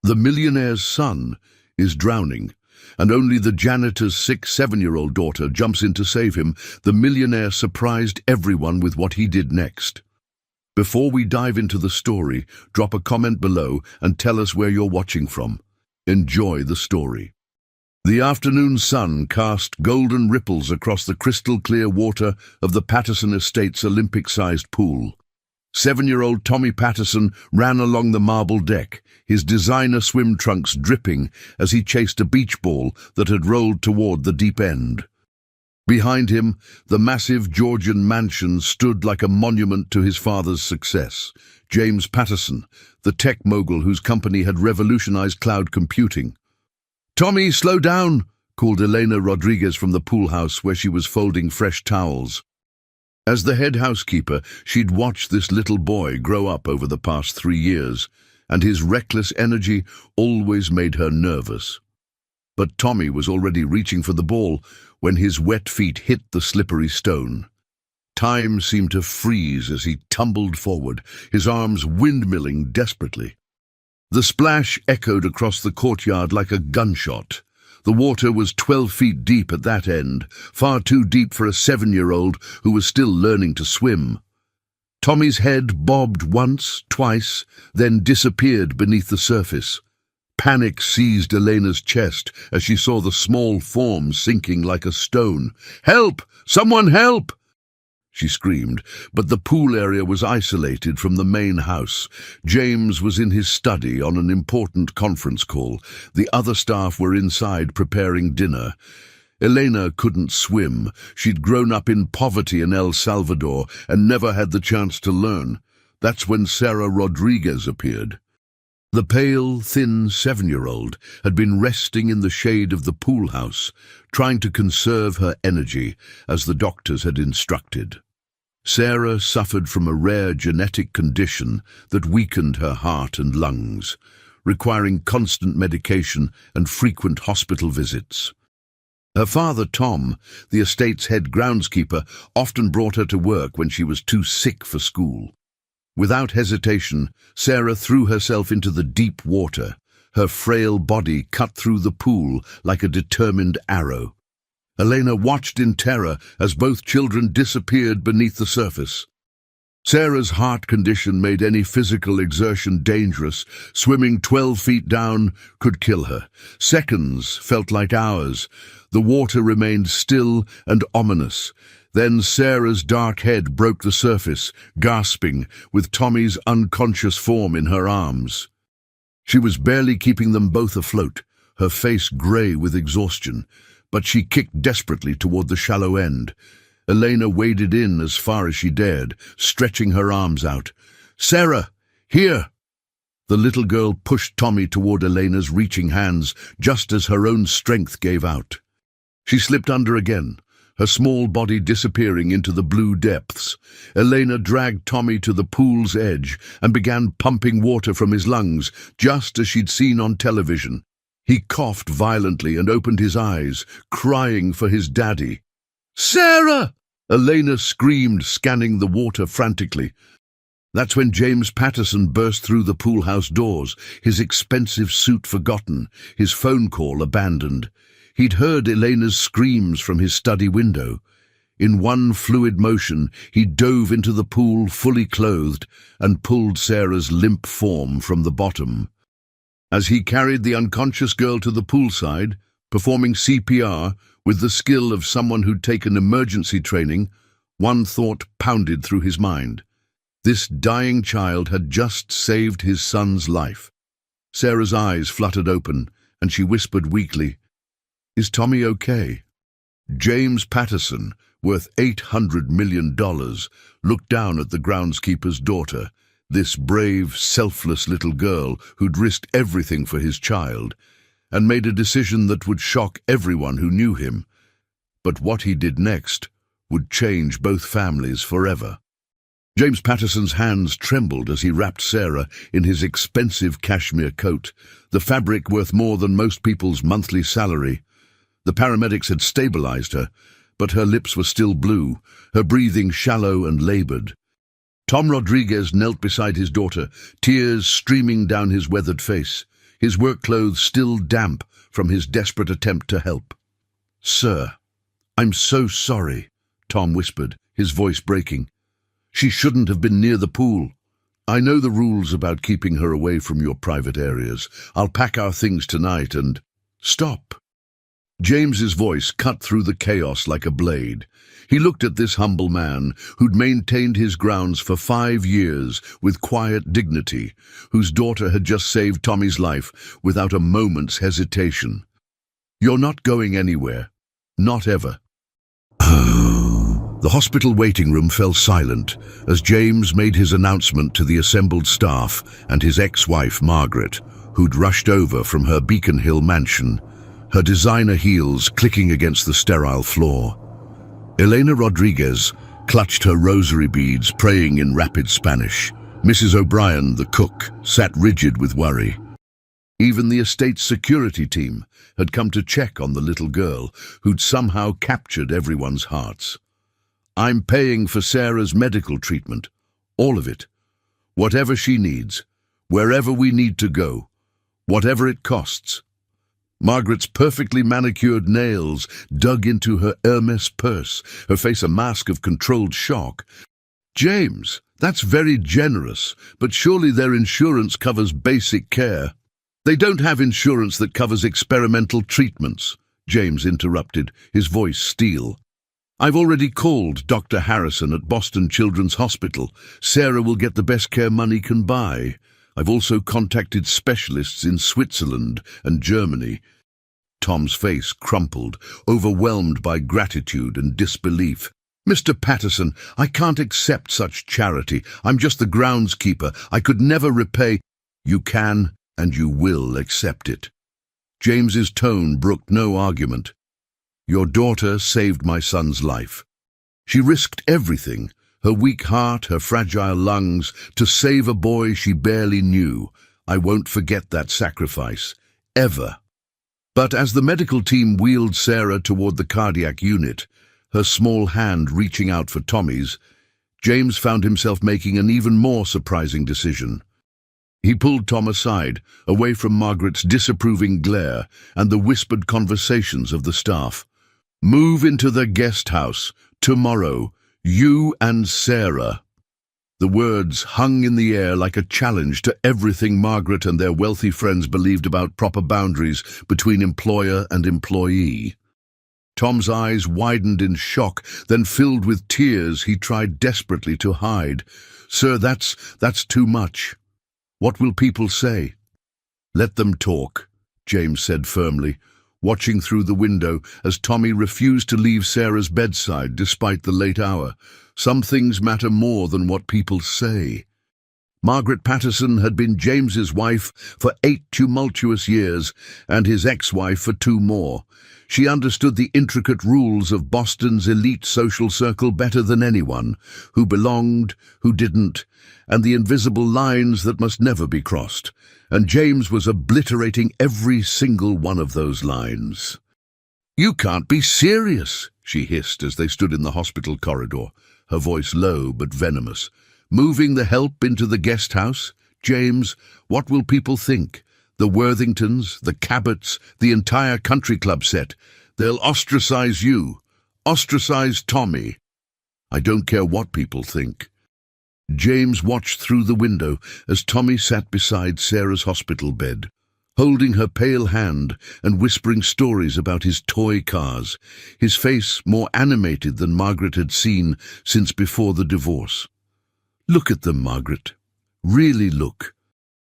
The millionaire's son is drowning, and only the janitor's sick 7-year-old daughter jumps in to save him. The millionaire surprised everyone with what he did next. Before we dive into the story, drop a comment below and tell us where you're watching from. Enjoy the story. The afternoon sun cast golden ripples across the crystal-clear water of the Patterson Estate's Olympic-sized pool. 7-year-old Tommy Patterson ran along the marble deck, his designer swim trunks dripping as he chased a beach ball that had rolled toward the deep end. Behind him, the massive Georgian mansion stood like a monument to his father's success. James Patterson, the tech mogul whose company had revolutionized cloud computing. "Tommy, slow down," called Elena Rodriguez from the pool house where she was folding fresh towels. As the head housekeeper, she'd watched this little boy grow up over the past 3 years, and his reckless energy always made her nervous. But Tommy was already reaching for the ball when his wet feet hit the slippery stone. Time seemed to freeze as he tumbled forward, his arms windmilling desperately. The splash echoed across the courtyard like a gunshot. The water was 12 feet deep at that end, far too deep for a 7-year-old who was still learning to swim. Tommy's head bobbed once, twice, then disappeared beneath the surface. Panic seized Elena's chest as she saw the small form sinking like a stone. "Help! Someone help!" she screamed, but the pool area was isolated from the main house. James was in his study on an important conference call. The other staff were inside preparing dinner. Elena couldn't swim. She'd grown up in poverty in El Salvador and never had the chance to learn. That's when Sarah Rodriguez appeared. The pale, thin 7-year-old had been resting in the shade of the pool house, trying to conserve her energy as the doctors had instructed. Sarah suffered from a rare genetic condition that weakened her heart and lungs, requiring constant medication and frequent hospital visits. Her father, Tom, the estate's head groundskeeper, often brought her to work when she was too sick for school. Without hesitation, Sarah threw herself into the deep water, her frail body cut through the pool like a determined arrow. Elena watched in terror as both children disappeared beneath the surface. Sarah's heart condition made any physical exertion dangerous. Swimming 12 feet down could kill her. Seconds felt like hours. The water remained still and ominous. Then Sarah's dark head broke the surface, gasping, with Tommy's unconscious form in her arms. She was barely keeping them both afloat, her face grey with exhaustion, but she kicked desperately toward the shallow end. Elena waded in as far as she dared, stretching her arms out. "Sarah, here!" The little girl pushed Tommy toward Elena's reaching hands, just as her own strength gave out. She slipped under again, her small body disappearing into the blue depths. Elena dragged Tommy to the pool's edge and began pumping water from his lungs, just as she'd seen on television. He coughed violently and opened his eyes, crying for his daddy. "Sarah!" Elena screamed, scanning the water frantically. That's when James Patterson burst through the pool house doors, his expensive suit forgotten, his phone call abandoned. He'd heard Elena's screams from his study window. In one fluid motion, he dove into the pool fully clothed and pulled Sarah's limp form from the bottom. As he carried the unconscious girl to the poolside, performing CPR with the skill of someone who'd taken emergency training, one thought pounded through his mind. This dying child had just saved his son's life. Sarah's eyes fluttered open, and she whispered weakly, "Is Tommy okay?" James Patterson, worth $800 million, looked down at the groundskeeper's daughter, this brave, selfless little girl who'd risked everything for his child, and made a decision that would shock everyone who knew him. But what he did next would change both families forever. James Patterson's hands trembled as he wrapped Sarah in his expensive cashmere coat, the fabric worth more than most people's monthly salary. The paramedics had stabilized her, but her lips were still blue, her breathing shallow and labored. Tom Rodriguez knelt beside his daughter, tears streaming down his weathered face. his work clothes still damp from his desperate attempt to help. "Sir, I'm so sorry," Tom whispered, his voice breaking. "She shouldn't have been near the pool. I know the rules about keeping her away from your private areas. I'll pack our things tonight and—" "Stop." James's voice cut through the chaos like a blade. He looked at this humble man who'd maintained his grounds for 5 years with quiet dignity, whose daughter had just saved Tommy's life without a moment's hesitation. "You're not going anywhere. Not ever." The hospital waiting room fell silent as James made his announcement to the assembled staff and his ex-wife Margaret, who'd rushed over from her Beacon Hill mansion, her designer heels clicking against the sterile floor. Elena Rodriguez clutched her rosary beads, praying in rapid Spanish. Mrs. O'Brien, the cook, sat rigid with worry. Even the estate's security team had come to check on the little girl who'd somehow captured everyone's hearts. "I'm paying for Sarah's medical treatment, all of it. Whatever she needs, wherever we need to go, whatever it costs." Margaret's perfectly manicured nails dug into her Hermes purse, her face a mask of controlled shock. "James, that's very generous, but surely their insurance covers basic care." "They don't have insurance that covers experimental treatments," James interrupted, his voice steel. "I've already called Dr. Harrison at Boston Children's Hospital. Sarah will get the best care money can buy. I've also contacted specialists in Switzerland and Germany." Tom's face crumpled, overwhelmed by gratitude and disbelief. "Mr. Patterson, I can't accept such charity. I'm just the groundskeeper. I could never repay—" "You can and you will accept it." James's tone brooked no argument. "Your daughter saved my son's life. She risked everything, her weak heart, her fragile lungs, to save a boy she barely knew. I won't forget that sacrifice, ever." But as the medical team wheeled Sarah toward the cardiac unit, her small hand reaching out for Tommy's, James found himself making an even more surprising decision. He pulled Tom aside, away from Margaret's disapproving glare and the whispered conversations of the staff. "Move into the guest house, tomorrow, you and Sarah." The words hung in the air like a challenge to everything Margaret and their wealthy friends believed about proper boundaries between employer and employee. Tom's eyes widened in shock, then filled with tears he tried desperately to hide. "Sir, that's too much. What will people say?" "Let them talk," James said firmly, watching through the window as Tommy refused to leave Sarah's bedside despite the late hour. "Some things matter more than what people say." Margaret Patterson had been James's wife for 8 tumultuous years and his ex-wife for 2 more. She understood the intricate rules of Boston's elite social circle better than anyone, who belonged, who didn't, and the invisible lines that must never be crossed. And James was obliterating every single one of those lines. "You can't be serious," she hissed as they stood in the hospital corridor, her voice low but venomous. "Moving the help into the guest house? James, what will people think? The Worthingtons, the Cabots, the entire country club set. They'll ostracize you, ostracize Tommy." "I don't care what people think." James watched through the window as Tommy sat beside Sarah's hospital bed, holding her pale hand and whispering stories about his toy cars, his face more animated than Margaret had seen since before the divorce. "Look at them, Margaret. Really look."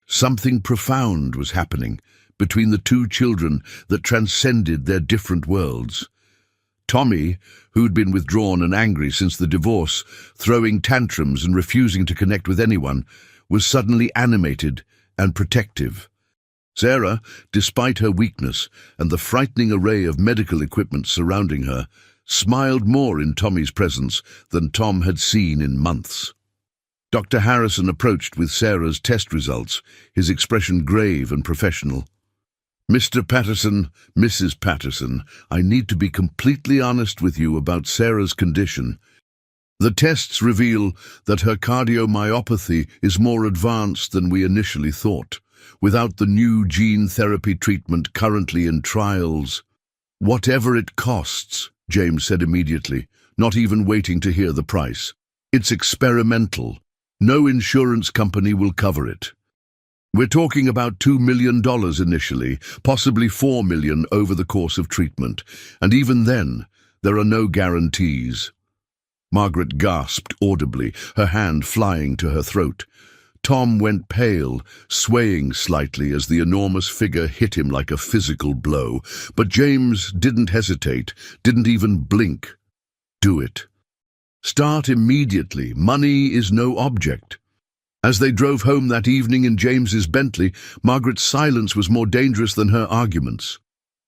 Something profound was happening between the 2 children that transcended their different worlds. Tommy, who'd been withdrawn and angry since the divorce, throwing tantrums and refusing to connect with anyone, was suddenly animated and protective. Sarah, despite her weakness and the frightening array of medical equipment surrounding her, smiled more in Tommy's presence than Tom had seen in months. Dr. Harrison approached with Sarah's test results, his expression grave and professional. "Mr. Patterson, Mrs. Patterson, I need to be completely honest with you about Sarah's condition. The tests reveal that her cardiomyopathy is more advanced than we initially thought. without the new gene therapy treatment currently in trials. Whatever it costs, James said immediately, not even waiting to hear the price. It's experimental. No insurance company will cover it. We're talking about $2 million initially, possibly $4 million over the course of treatment, and even then, there are no guarantees. Margaret gasped audibly, her hand flying to her throat. Tom went pale, swaying slightly as the enormous figure hit him like a physical blow, but James didn't hesitate, didn't even blink. Do it. Start immediately. Money is no object. As they drove home that evening in James's Bentley, Margaret's silence was more dangerous than her arguments.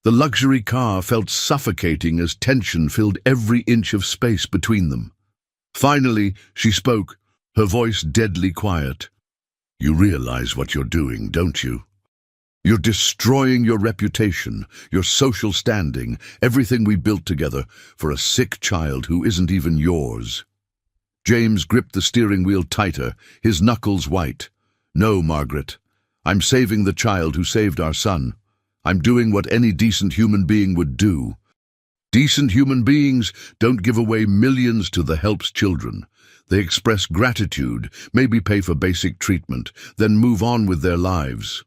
The luxury car felt suffocating as tension filled every inch of space between them. Finally, she spoke, her voice deadly quiet. You realize what you're doing, don't you? You're destroying your reputation, your social standing, everything we built together, for a sick child who isn't even yours. James gripped the steering wheel tighter, his knuckles white. No, Margaret. I'm saving the child who saved our son. I'm doing what any decent human being would do. Decent human beings don't give away millions to the help's children. They express gratitude, maybe pay for basic treatment, then move on with their lives.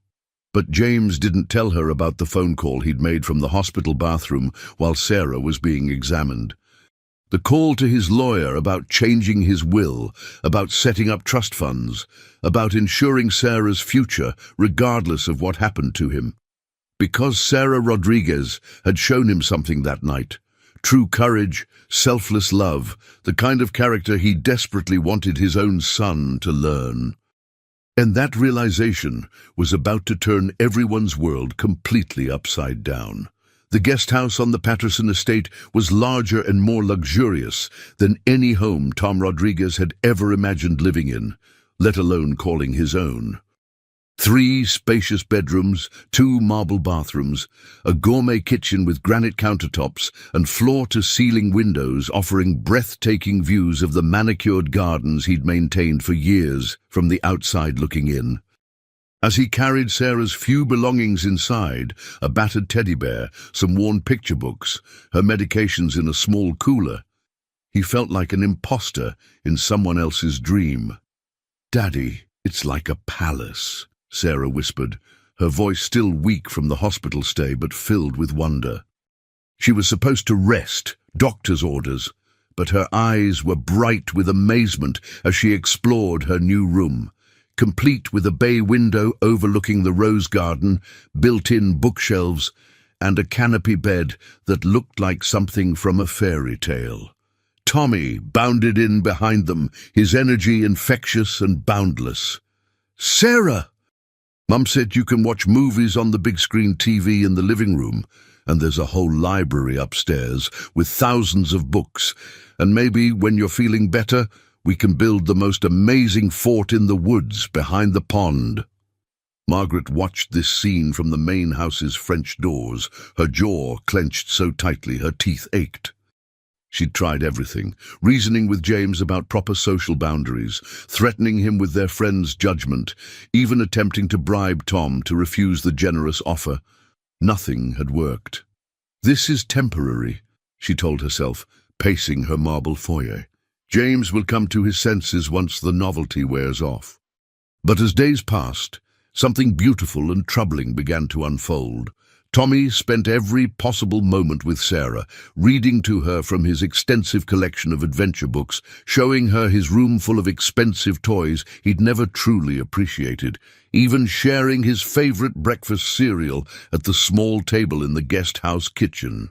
But James didn't tell her about the phone call he'd made from the hospital bathroom while Sarah was being examined. The call to his lawyer about changing his will, about setting up trust funds, about ensuring Sarah's future regardless of what happened to him. Because Sarah Rodriguez had shown him something that night. True courage, selfless love, the kind of character he desperately wanted his own son to learn. And that realization was about to turn everyone's world completely upside down. The guest house on the Patterson estate was larger and more luxurious than any home Tom Rodriguez had ever imagined living in, let alone calling his own. 3 spacious bedrooms, 2 marble bathrooms, a gourmet kitchen with granite countertops and floor-to-ceiling windows offering breathtaking views of the manicured gardens he'd maintained for years from the outside looking in. As he carried Sarah's few belongings inside, a battered teddy bear, some worn picture books, her medications in a small cooler, he felt like an imposter in someone else's dream. "Daddy, it's like a palace," Sarah whispered, her voice still weak from the hospital stay but filled with wonder. She was supposed to rest, doctor's orders, but her eyes were bright with amazement as she explored her new room, complete with a bay window overlooking the rose garden, built-in bookshelves, and a canopy bed that looked like something from a fairy tale. Tommy bounded in behind them, his energy infectious and boundless. "Sarah!" "Mum said you can watch movies on the big screen TV in the living room, and there's a whole library upstairs with thousands of books, and maybe when you're feeling better, we can build the most amazing fort in the woods behind the pond." Margaret watched this scene from the main house's French doors, her jaw clenched so tightly her teeth ached. She'd tried everything, reasoning with James about proper social boundaries, threatening him with their friend's judgment, even attempting to bribe Tom to refuse the generous offer. Nothing had worked. "This is temporary," she told herself, pacing her marble foyer. "James will come to his senses once the novelty wears off." But as days passed, something beautiful and troubling began to unfold. Tommy spent every possible moment with Sarah, reading to her from his extensive collection of adventure books, showing her his room full of expensive toys he'd never truly appreciated, even sharing his favorite breakfast cereal at the small table in the guest house kitchen.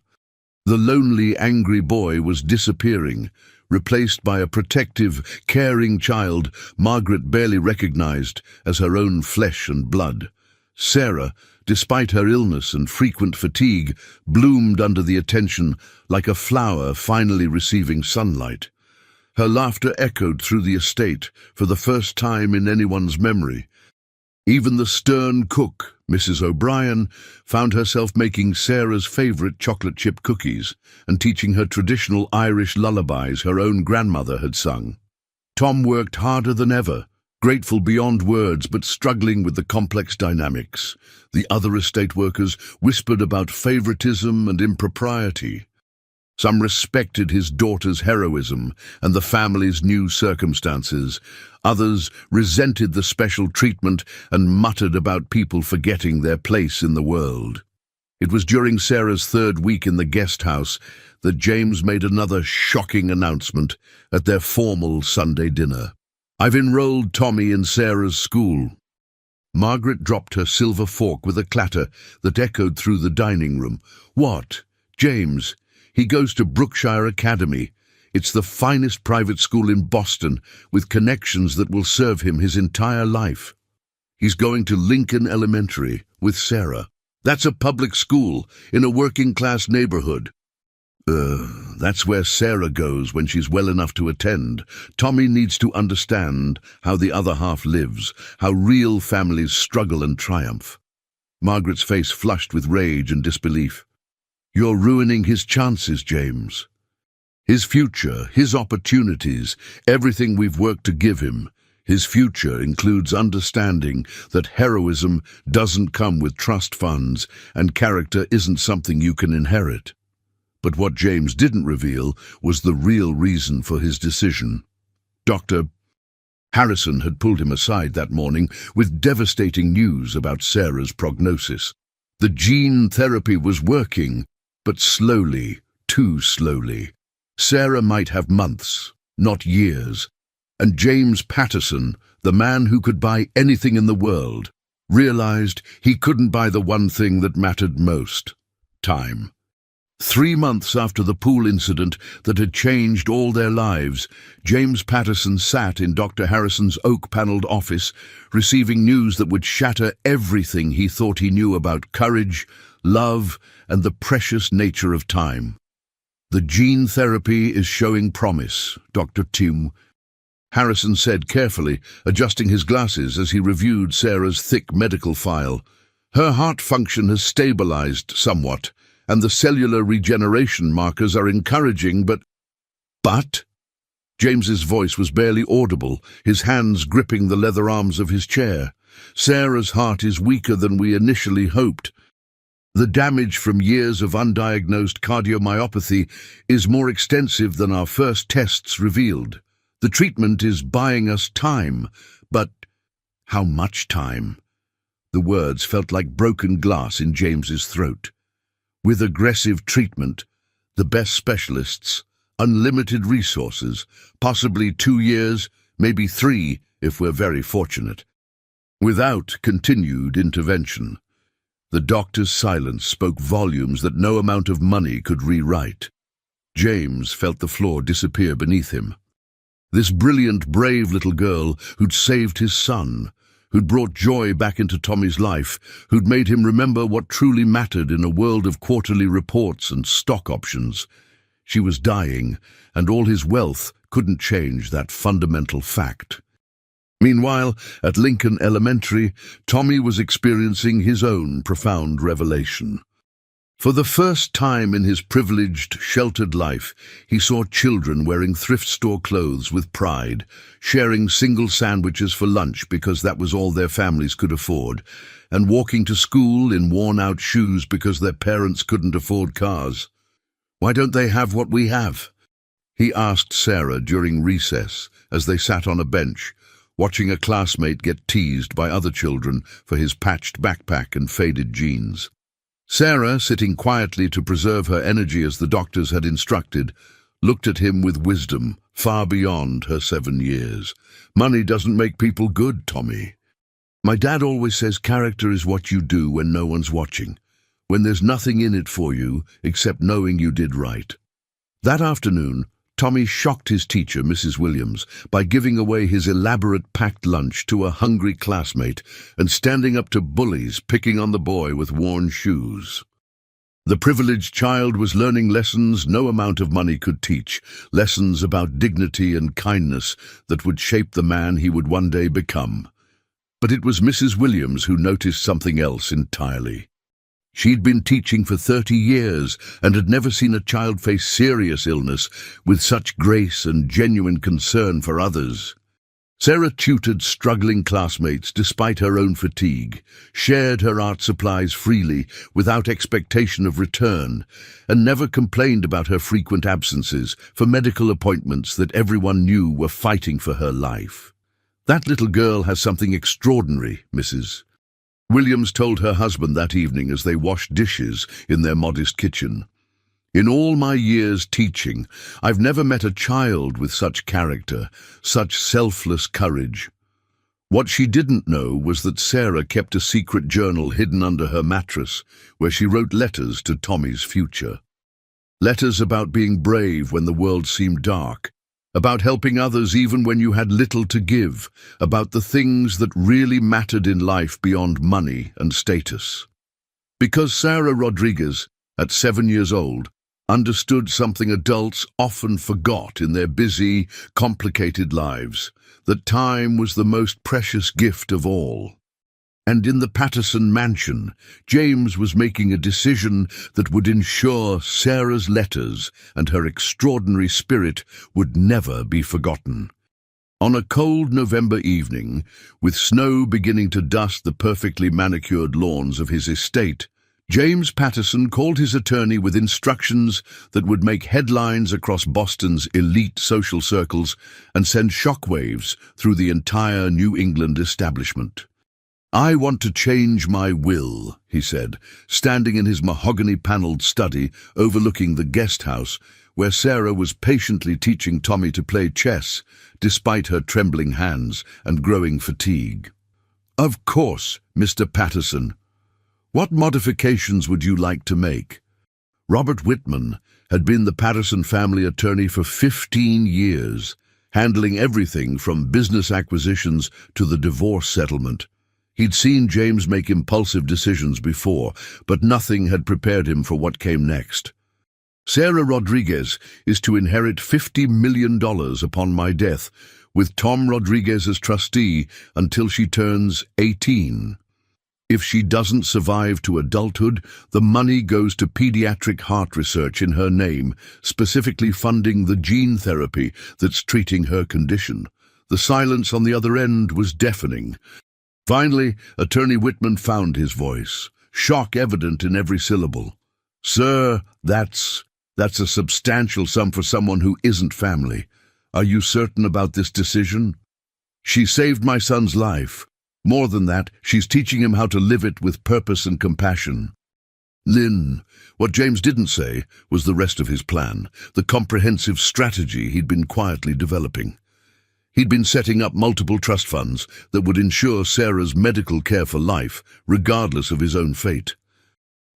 The lonely, angry boy was disappearing, replaced by a protective, caring child Margaret barely recognized as her own flesh and blood. Sarah, despite her illness and frequent fatigue, bloomed under the attention like a flower finally receiving sunlight. Her laughter echoed through the estate for the first time in anyone's memory. Even the stern cook, Mrs. O'Brien, found herself making Sarah's favorite chocolate chip cookies and teaching her traditional Irish lullabies her own grandmother had sung. Tom worked harder than ever, grateful beyond words but struggling with the complex dynamics. The other estate workers whispered about favoritism and impropriety. Some respected his daughter's heroism and the family's new circumstances. Others resented the special treatment and muttered about people forgetting their place in the world. It was during Sarah's third week in the guest house that James made another shocking announcement at their formal Sunday dinner. "I've enrolled Tommy in Sarah's school." Margaret dropped her silver fork with a clatter that echoed through the dining room. "What? James? He goes to Brookshire Academy. It's the finest private school in Boston, with connections that will serve him his entire life. He's going to Lincoln Elementary with Sarah. That's a public school in a working-class neighborhood." That's where Sarah goes when she's well enough to attend. Tommy needs to understand how the other half lives, how real families struggle and triumph." Margaret's face flushed with rage and disbelief. "You're ruining his chances, James. His future, his opportunities, everything we've worked to give him. His future includes understanding that heroism doesn't come with trust funds and character isn't something you can inherit." But what James didn't reveal was the real reason for his decision. Dr. Harrison had pulled him aside that morning with devastating news about Sarah's prognosis. The gene therapy was working, but slowly, too slowly. Sarah might have months, not years. And James Patterson, the man who could buy anything in the world, realized he couldn't buy the one thing that mattered most: time. 3 months after the pool incident that had changed all their lives, James Patterson sat in Dr. Harrison's oak-paneled office, receiving news that would shatter everything he thought he knew about courage, love, and the precious nature of time. "The gene therapy is showing promise, Dr. Tim," Harrison said carefully, adjusting his glasses as he reviewed Sarah's thick medical file. "Her heart function has stabilized somewhat, and the cellular regeneration markers are encouraging, but... James's voice was barely audible, his hands gripping the leather arms of his chair. "Sarah's heart is weaker than we initially hoped. The damage from years of undiagnosed cardiomyopathy is more extensive than our first tests revealed. The treatment is buying us time, but how much time?" The words felt like broken glass in James's throat. "With aggressive treatment, the best specialists, unlimited resources, possibly 2 years, maybe 3 if we're very fortunate. Without continued intervention." The doctor's silence spoke volumes that no amount of money could rewrite. James felt the floor disappear beneath him. This brilliant, brave little girl who'd saved his son, who'd brought joy back into Tommy's life, who'd made him remember what truly mattered in a world of quarterly reports and stock options. She was dying, and all his wealth couldn't change that fundamental fact. Meanwhile, at Lincoln Elementary, Tommy was experiencing his own profound revelation. For the first time in his privileged, sheltered life, he saw children wearing thrift store clothes with pride, sharing single sandwiches for lunch because that was all their families could afford, and walking to school in worn-out shoes because their parents couldn't afford cars. "Why don't they have what we have?" he asked Sarah during recess as they sat on a bench, watching a classmate get teased by other children for his patched backpack and faded jeans. Sarah, sitting quietly to preserve her energy as the doctors had instructed, looked at him with wisdom far beyond her 7 years. "Money doesn't make people good, Tommy. My dad always says character is what you do when no one's watching, when there's nothing in it for you except knowing you did right." That afternoon, Tommy shocked his teacher, Mrs. Williams, by giving away his elaborate packed lunch to a hungry classmate and standing up to bullies picking on the boy with worn shoes. The privileged child was learning lessons no amount of money could teach, lessons about dignity and kindness that would shape the man he would one day become. But it was Mrs. Williams who noticed something else entirely. She'd been teaching for 30 years and had never seen a child face serious illness with such grace and genuine concern for others. Sarah tutored struggling classmates despite her own fatigue, shared her art supplies freely without expectation of return, and never complained about her frequent absences for medical appointments that everyone knew were fighting for her life. "That little girl has something extraordinary, Mrs. Williams told her husband that evening as they washed dishes in their modest kitchen. "In all my years teaching, I've never met a child with such character, such selfless courage." What she didn't know was that Sarah kept a secret journal hidden under her mattress where she wrote letters to Tommy's future. Letters about being brave when the world seemed dark, about helping others even when you had little to give, about the things that really mattered in life beyond money and status. Because Sarah Rodriguez, at 7 years old, understood something adults often forgot in their busy, complicated lives, that time was the most precious gift of all. And in the Patterson mansion, James was making a decision that would ensure Sarah's letters and her extraordinary spirit would never be forgotten. On a cold November evening, with snow beginning to dust the perfectly manicured lawns of his estate, James Patterson called his attorney with instructions that would make headlines across Boston's elite social circles and send shockwaves through the entire New England establishment. "I want to change my will," he said, standing in his mahogany-paneled study overlooking the guest house where Sarah was patiently teaching Tommy to play chess despite her trembling hands and growing fatigue. "Of course, Mr. Patterson. What modifications would you like to make?" Robert Whitman had been the Patterson family attorney for 15 years, handling everything from business acquisitions to the divorce settlement. He'd seen James make impulsive decisions before, but nothing had prepared him for what came next. "Sarah Rodriguez is to inherit $50 million upon my death, with Tom Rodriguez as trustee until she turns 18. If she doesn't survive to adulthood, the money goes to pediatric heart research in her name, specifically funding the gene therapy that's treating her condition." The silence on the other end was deafening. Finally, Attorney Whitman found his voice, shock evident in every syllable. "Sir, that's a substantial sum for someone who isn't family. Are you certain about this decision? She saved my son's life. More than that, she's teaching him how to live it with purpose and compassion." Lynn, what James didn't say was the rest of his plan, the comprehensive strategy he'd been quietly developing. He'd been setting up multiple trust funds that would ensure Sarah's medical care for life, regardless of his own fate.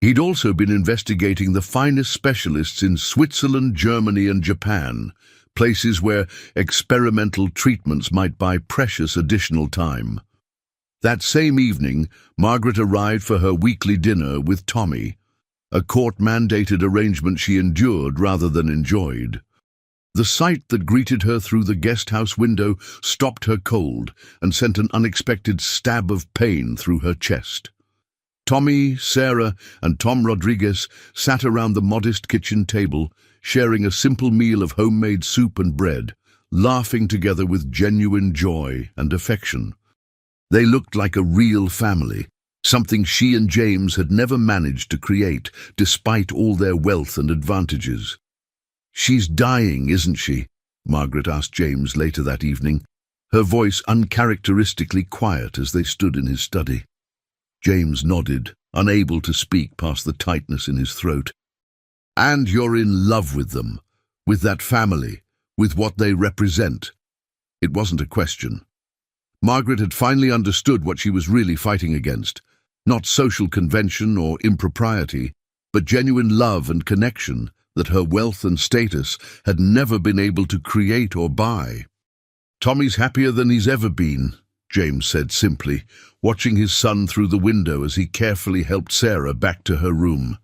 He'd also been investigating the finest specialists in Switzerland, Germany, and Japan, places where experimental treatments might buy precious additional time. That same evening, Margaret arrived for her weekly dinner with Tommy, a court-mandated arrangement she endured rather than enjoyed. The sight that greeted her through the guest-house window stopped her cold and sent an unexpected stab of pain through her chest. Tommy, Sarah, and Tom Rodriguez sat around the modest kitchen table, sharing a simple meal of homemade soup and bread, laughing together with genuine joy and affection. They looked like a real family, something she and James had never managed to create, despite all their wealth and advantages. "She's dying, isn't she?" Margaret asked James later that evening, her voice uncharacteristically quiet as they stood in his study. James nodded, unable to speak past the tightness in his throat. "And you're in love with them, with that family, with what they represent?" It wasn't a question. Margaret had finally understood what she was really fighting against, not social convention or impropriety, but genuine love and connection that her wealth and status had never been able to create or buy. "Tommy's happier than he's ever been," James said simply, watching his son through the window as he carefully helped Sarah back to her room.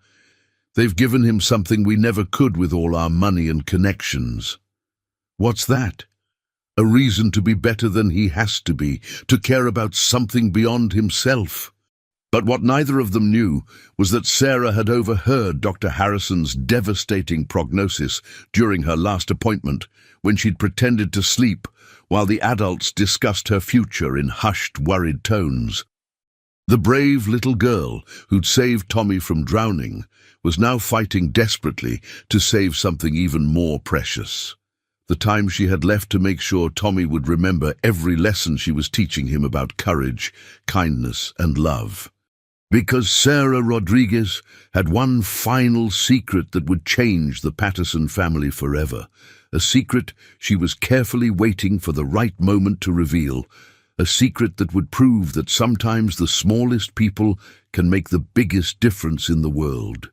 "They've given him something we never could with all our money and connections." "What's that?" "A reason to be better than he has to be, to care about something beyond himself." But what neither of them knew was that Sarah had overheard Dr. Harrison's devastating prognosis during her last appointment, when she'd pretended to sleep while the adults discussed her future in hushed, worried tones. The brave little girl who'd saved Tommy from drowning was now fighting desperately to save something even more precious: the time she had left to make sure Tommy would remember every lesson she was teaching him about courage, kindness, and love. Because Sarah Rodriguez had one final secret that would change the Patterson family forever, a secret she was carefully waiting for the right moment to reveal, a secret that would prove that sometimes the smallest people can make the biggest difference in the world.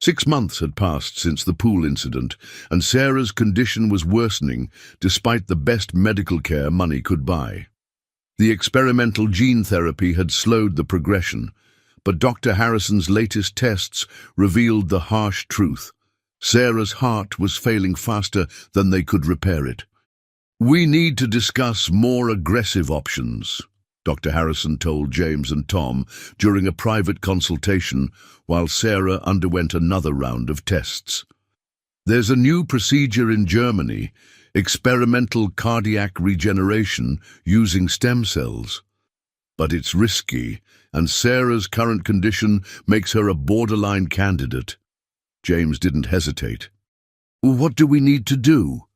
6 months had passed since the pool incident, and Sarah's condition was worsening despite the best medical care money could buy. The experimental gene therapy had slowed the progression, but Dr. Harrison's latest tests revealed the harsh truth: Sarah's heart was failing faster than they could repair it. "We need to discuss more aggressive options," Dr. Harrison told James and Tom during a private consultation while Sarah underwent another round of tests. "There's a new procedure in Germany, experimental cardiac regeneration using stem cells. But it's risky, and Sarah's current condition makes her a borderline candidate." James didn't hesitate. "What do we need to do?"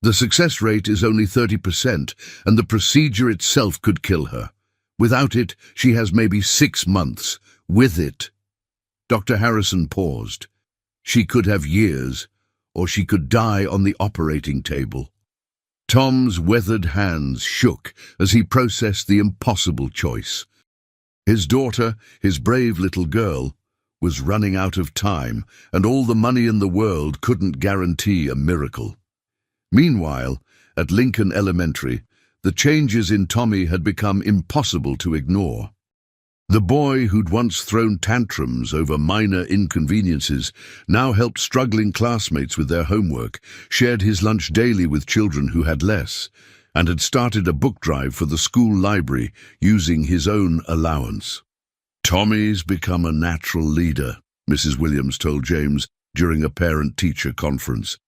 "The success rate is only 30%, and the procedure itself could kill her. Without it, she has maybe 6 months. With it—" Dr. Harrison paused. "She could have years, or she could die on the operating table." Tom's weathered hands shook as he processed the impossible choice. His daughter, his brave little girl, was running out of time, and all the money in the world couldn't guarantee a miracle. Meanwhile, at Lincoln Elementary, the changes in Tommy had become impossible to ignore. The boy who'd once thrown tantrums over minor inconveniences now helped struggling classmates with their homework, shared his lunch daily with children who had less, and had started a book drive for the school library using his own allowance. "Tommy's become a natural leader," Mrs. Williams told James during a parent-teacher conference.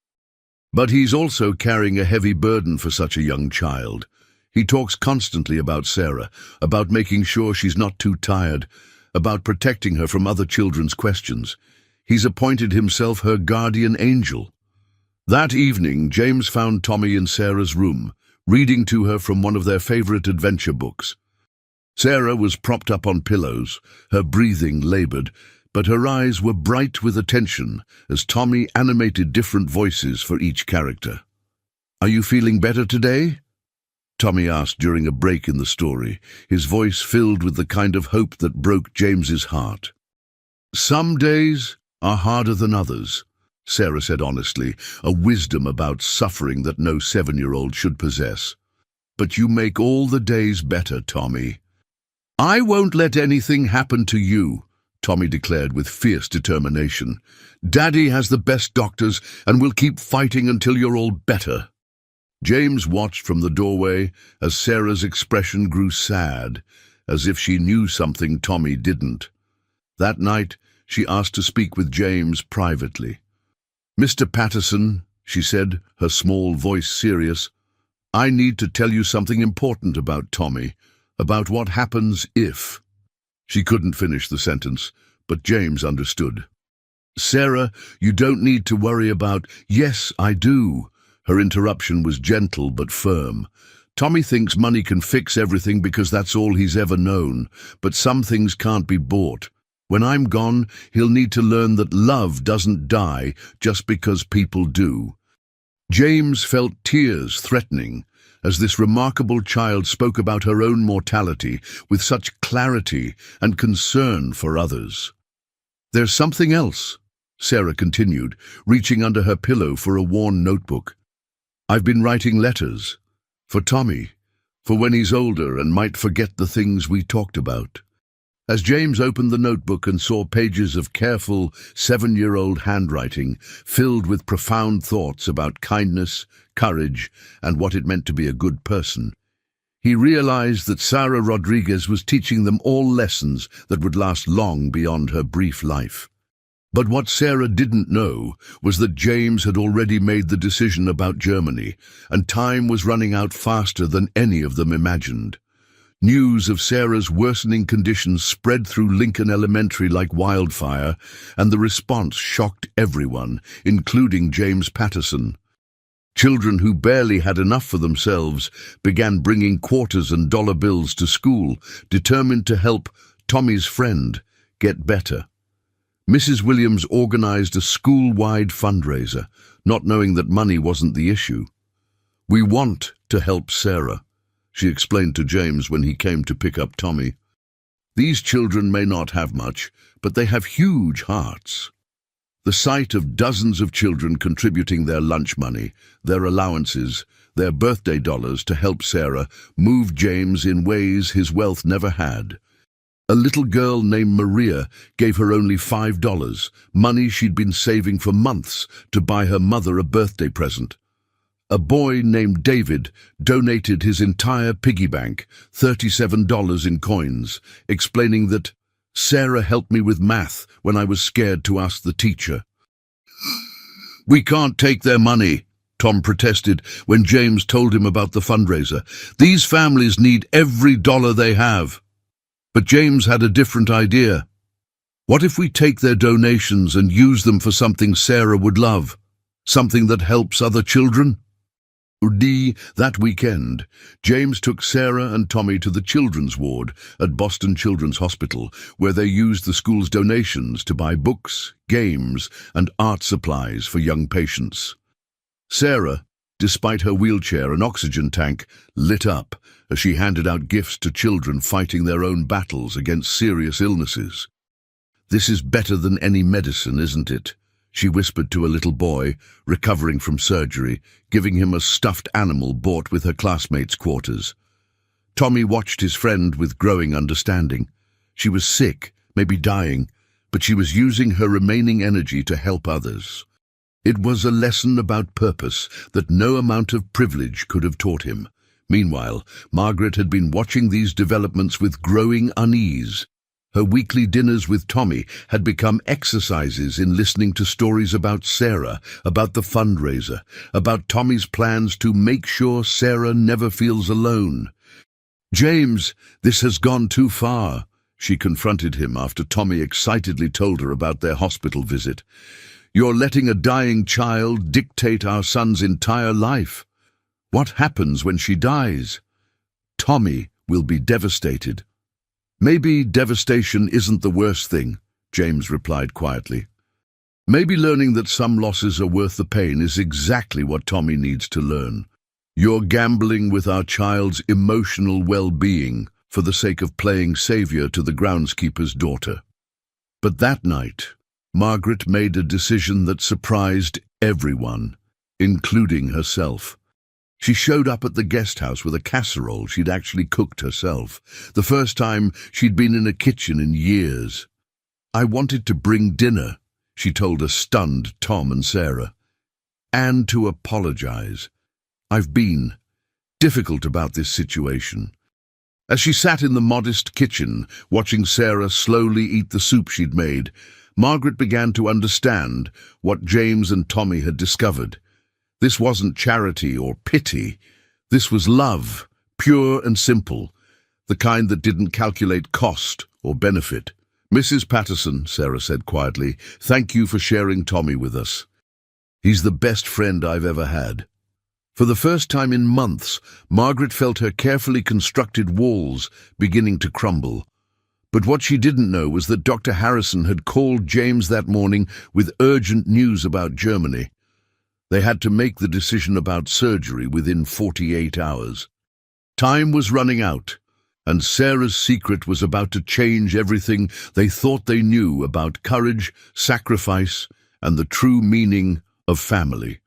"But he's also carrying a heavy burden for such a young child. He talks constantly about Sarah, about making sure she's not too tired, about protecting her from other children's questions. He's appointed himself her guardian angel." That evening, James found Tommy in Sarah's room, reading to her from one of their favorite adventure books. Sarah was propped up on pillows, her breathing labored, but her eyes were bright with attention as Tommy animated different voices for each character. "Are you feeling better today?" Tommy asked during a break in the story, his voice filled with the kind of hope that broke James's heart. "Some days are harder than others," Sarah said honestly, a wisdom about suffering that no 7-year-old should possess. "But you make all the days better, Tommy." "I won't let anything happen to you," Tommy declared with fierce determination. "Daddy has the best doctors, and we'll keep fighting until you're all better." James watched from the doorway as Sarah's expression grew sad, as if she knew something Tommy didn't. That night, she asked to speak with James privately. "Mr. Patterson," she said, her small voice serious, "I need to tell you something important about Tommy, about what happens if—" She couldn't finish the sentence, but James understood. "Sarah, you don't need to worry about—" "Yes, I do." Her interruption was gentle but firm. "Tommy thinks money can fix everything because that's all he's ever known, but some things can't be bought. When I'm gone, he'll need to learn that love doesn't die just because people do." James felt tears threatening as this remarkable child spoke about her own mortality with such clarity and concern for others. "There's something else," Sarah continued, reaching under her pillow for a worn notebook. "I've been writing letters. For Tommy. For when he's older and might forget the things we talked about." As James opened the notebook and saw pages of careful 7-year-old handwriting filled with profound thoughts about kindness, courage, and what it meant to be a good person, He realized that Sarah Rodriguez was teaching them all lessons that would last long beyond her brief life. But what Sarah didn't know was that James had already made the decision about Germany, and time was running out faster than any of them imagined. News of Sarah's worsening conditions spread through Lincoln Elementary like wildfire, and the response shocked everyone, including James Patterson. Children who barely had enough for themselves began bringing quarters and dollar bills to school, determined to help Tommy's friend get better. Mrs. Williams organized a school-wide fundraiser, not knowing that money wasn't the issue. "We want to help Sarah," she explained to James when he came to pick up Tommy. "These children may not have much, but they have huge hearts." The sight of dozens of children contributing their lunch money, their allowances, their birthday dollars to help Sarah moved James in ways his wealth never had. A little girl named Maria gave her only $5, money she'd been saving for months to buy her mother a birthday present. A boy named David donated his entire piggy bank, $37 in coins, explaining that Sarah helped me with math when I was scared to ask the teacher. "We can't take their money," Tom protested when James told him about the fundraiser. "These families need every dollar they have." But James had a different idea. "What if we take their donations and use them for something Sarah would love? Something that helps other children?" That weekend, James took Sarah and Tommy to the children's ward at Boston Children's Hospital, where they used the school's donations to buy books, games, and art supplies for young patients. Sarah, despite her wheelchair and oxygen tank, lit up as she handed out gifts to children fighting their own battles against serious illnesses. "This is better than any medicine, isn't it?" she whispered to a little boy, recovering from surgery, giving him a stuffed animal bought with her classmates' quarters. Tommy watched his friend with growing understanding. She was sick, maybe dying, but she was using her remaining energy to help others. It was a lesson about purpose that no amount of privilege could have taught him. Meanwhile, Margaret had been watching these developments with growing unease. Her weekly dinners with Tommy had become exercises in listening to stories about Sarah, about the fundraiser, about Tommy's plans to make sure Sarah never feels alone. "James, this has gone too far," she confronted him after Tommy excitedly told her about their hospital visit. "You're letting a dying child dictate our son's entire life. What happens when she dies? Tommy will be devastated." "Maybe devastation isn't the worst thing," James replied quietly. "Maybe learning that some losses are worth the pain is exactly what Tommy needs to learn. You're gambling with our child's emotional well-being for the sake of playing savior to the groundskeeper's daughter." But that night, Margaret made a decision that surprised everyone, including herself. She showed up at the guest house with a casserole she'd actually cooked herself, the first time she'd been in a kitchen in years. "I wanted to bring dinner," she told a stunned Tom and Sarah, "and to apologize. I've been difficult about this situation." As she sat in the modest kitchen, watching Sarah slowly eat the soup she'd made, Margaret began to understand what James and Tommy had discovered. This wasn't charity or pity. This was love, pure and simple, the kind that didn't calculate cost or benefit. "Mrs. Patterson," Sarah said quietly, "thank you for sharing Tommy with us. He's the best friend I've ever had." For the first time in months, Margaret felt her carefully constructed walls beginning to crumble. But what she didn't know was that Dr. Harrison had called James that morning with urgent news about Germany. They had to make the decision about surgery within 48 hours. Time was running out, and Sarah's secret was about to change everything they thought they knew about courage, sacrifice, and the true meaning of family.